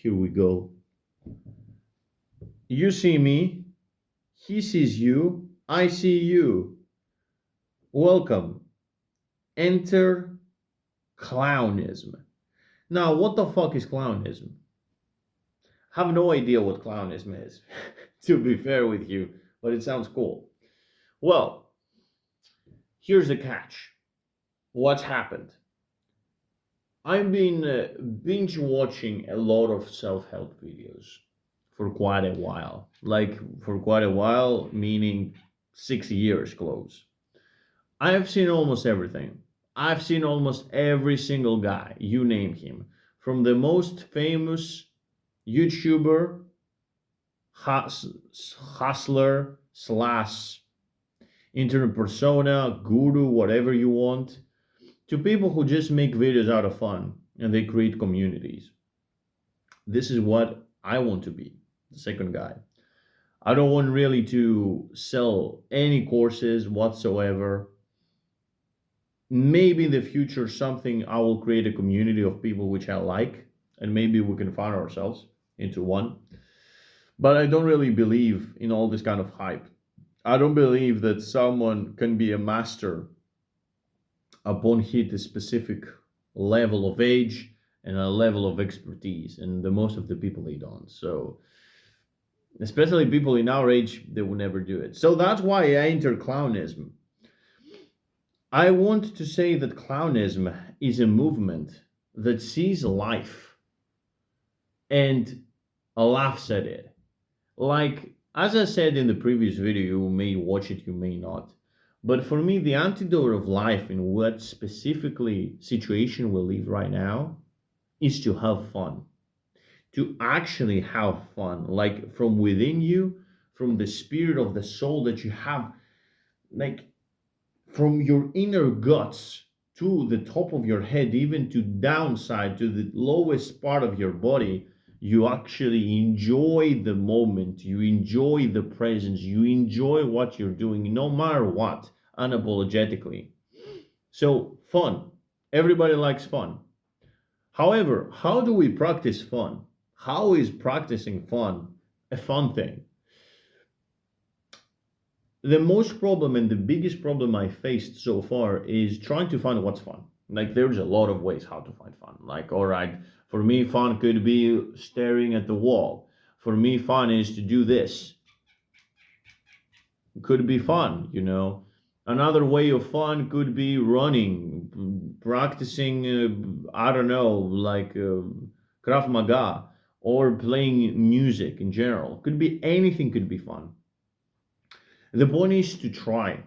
Here we go. You see me, he sees you, I see you. Welcome. Enter clownism. Now, what the fuck is clownism? I have no idea what clownism is, to be fair with you, but it sounds cool. Well, here's the catch. What's happened? I've been binge watching a lot of self help videos for quite a while. Like, for quite a while, meaning 6 years close. I have seen almost everything. I've seen almost every single guy, you name him, from the most famous YouTuber, hustler, slash internet persona, guru, whatever you want, to people who just make videos out of fun and they create communities. This is what I want to be, the second guy. I don't want really to sell any courses whatsoever. Maybe in the future, something I will create a community of people which I like, and maybe we can find ourselves into one. But I don't really believe in all this kind of hype. I don't believe that someone can be a master upon hit a specific level of age and a level of expertise, and the most of the people they don't. So, especially people in our age, they will never do it. So that's why I enter clownism. I want to say that clownism is a movement that sees life and laughs at it. Like, as I said in the previous video, you may watch it, you may not. But for me, the antidote of life in what specifically situation we live right now is to have fun. To actually have fun, like from within you, from the spirit of the soul that you have, like from your inner guts to the top of your head, even to downside to the lowest part of your body, you actually enjoy the moment, you enjoy the presence, you enjoy what you're doing, no matter what, unapologetically. So, fun. Everybody likes fun. However, how do we practice fun? How is practicing fun a fun thing? The most problem and the biggest problem I faced so far is trying to find what's fun. Like, there's a lot of ways how to find fun. Like, all right, for me, fun could be staring at the wall. For me, fun is to do this. Could be fun, you know. Another way of fun could be running, practicing, I don't know, like Krav Maga, or playing music in general. Could be anything, could be fun. The point is to try.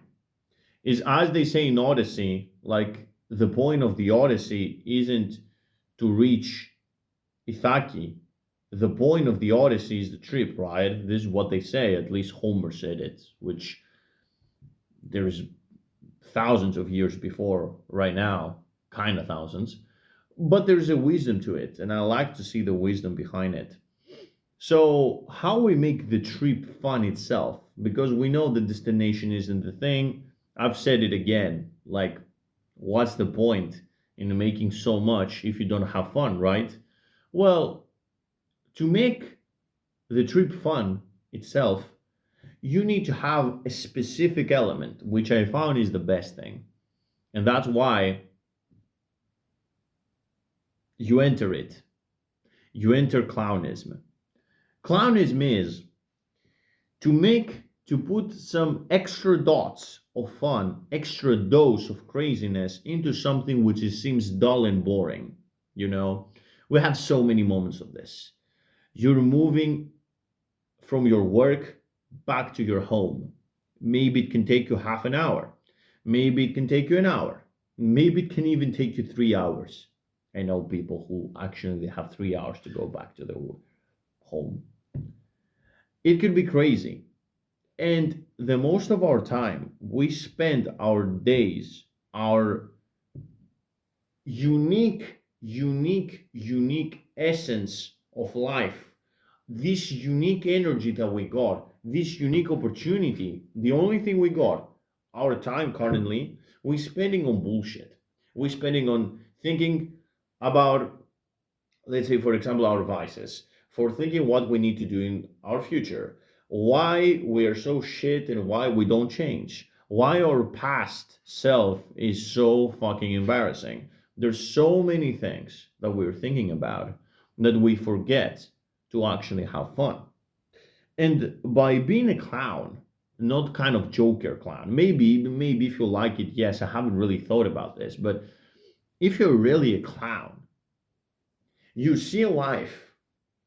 Is as they say in Odyssey, like the point of the Odyssey isn't to reach Ithaki. The point of the Odyssey is the trip, right? This is what they say, at least Homer said it, which there's thousands of years before right now, kind of thousands. But there's a wisdom to it, and I like to see the wisdom behind it. So, how we make the trip fun itself, because we know the destination isn't the thing. I've said it again, like, what's the point in making so much if you don't have fun, right? Well, to make the trip fun itself, you need to have a specific element, which I found is the best thing. And that's why you enter it. You enter clownism. Clownism is to put some extra dots of fun, extra dose of craziness into something which seems dull and boring. You know, we have so many moments of this. You're moving from your work back to your home. Maybe it can take you half an hour. Maybe it can take you an hour. Maybe it can even take you 3 hours. I know people who actually have 3 hours to go back to their home. It could be crazy. And the most of our time, we spend our days, our unique essence of life, this unique energy that we got, this unique opportunity, the only thing we got, our time currently, we're spending on bullshit. We're spending on thinking about let's say, for example, our vices, for thinking what we need to do in our future, why we are so shit and why we don't change, why our past self is so fucking embarrassing. There's so many things that we're thinking about that we forget to actually have fun. And by being a clown, not kind of joker clown, maybe if you like it, yes, I haven't really thought about this, but if you're really a clown, you see life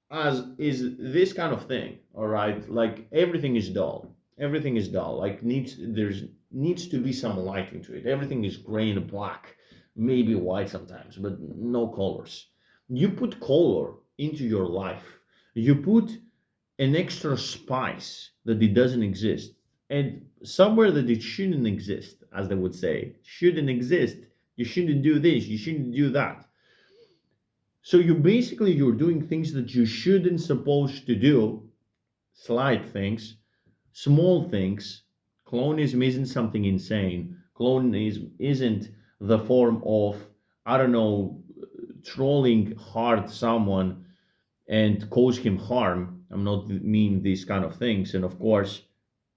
as is this kind of thing, all right? Like everything is dull. Everything is dull. Like needs to be some light into it. Everything is gray and black, maybe white sometimes, but no colors. You put color into your life. You put an extra spice that it doesn't exist, and somewhere that it shouldn't exist, as they would say, shouldn't exist. You shouldn't do this. You shouldn't do that. So you're doing things that you shouldn't supposed to do, slight things, small things. Clonism isn't something insane. Clonism isn't the form of, I don't know, trolling hard someone and cause him harm. I'm not meaning these kind of things, and of course,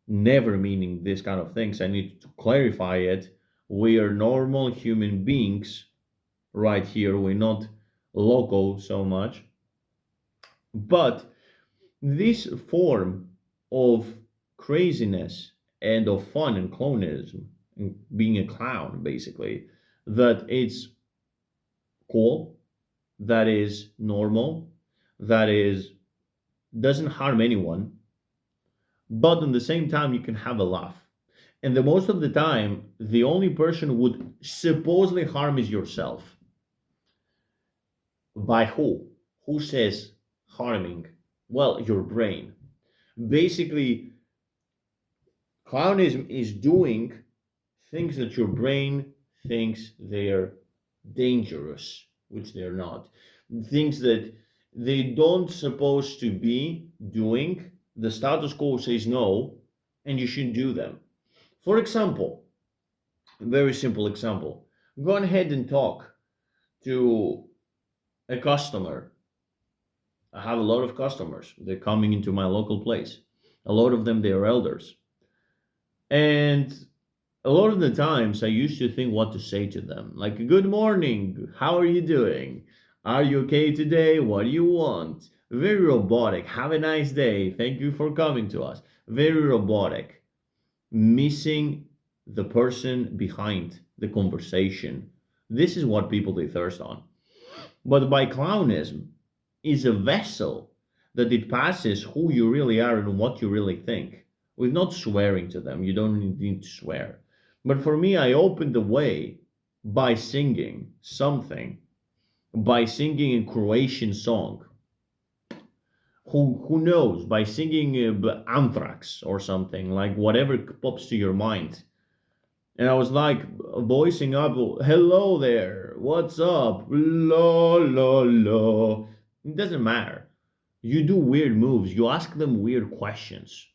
never meaning these kind of things. I need to clarify it. We are normal human beings right here. We're not local so much. But this form of craziness and of fun and clownism, and being a clown, basically, that it's cool, that is normal, that is doesn't harm anyone, but at the same time you can have a laugh. And the most of the time, the only person who would supposedly harm is yourself. By who? Who says harming? Well, your brain. Basically, clownism is doing things that your brain thinks they're dangerous, which they're not. Things that they don't supposed to be doing. The status quo says no, and you shouldn't do them. For example, a very simple example. Go ahead and talk to a customer. I have a lot of customers. They're coming into my local place. A lot of them, they are elders. And a lot of the times I used to think what to say to them. Like, good morning, how are you doing? Are you okay today? What do you want? Very robotic. Have a nice day. Thank you for coming to us. Very robotic. Missing the person behind the conversation. This is what people they thirst on. But by clownism is a vessel that it passes who you really are and what you really think. With not swearing to them, you don't need to swear. But for me, I opened the way by singing something, by singing a Croatian song. Who knows? By singing Anthrax or something, like whatever pops to your mind. And I was like voicing up, hello there, what's up? La la la. It doesn't matter. You do weird moves, you ask them weird questions.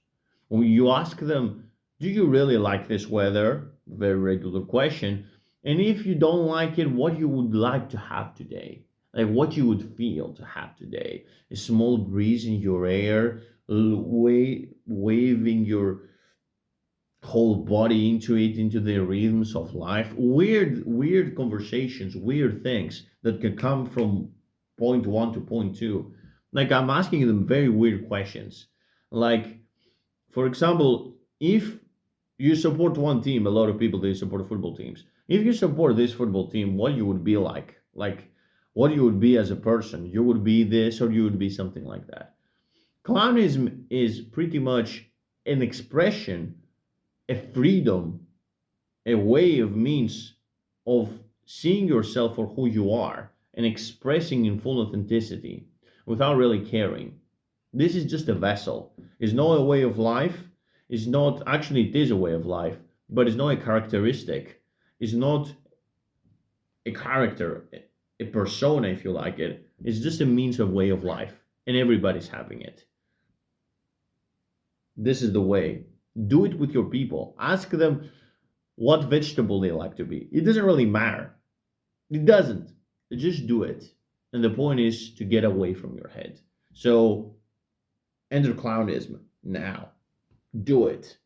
When you ask them, do you really like this weather? Very regular question. And if you don't like it, what you would like to have today? Like what you would feel to have today? A small breeze in your hair, waving your whole body into it, into the rhythms of life. Weird conversations, weird things that can come from point one to point two. Like I'm asking them very weird questions. Like, for example, if you support one team, a lot of people they support football teams. If you support this football team, what you would be like what you would be as a person, you would be this or you would be something like that. Clownism is pretty much an expression, a freedom, a way of means of seeing yourself for who you are and expressing in full authenticity without really caring. This is just a vessel. It's not a way of life. It's not, actually, it is a way of life, but it's not a characteristic. It's not a character, a persona, if you like it. It's just a means of way of life, and everybody's having it. This is the way. Do it with your people. Ask them what vegetable they like to be. It doesn't really matter. It doesn't. Just do it. And the point is to get away from your head. So enter clownism now. Do it.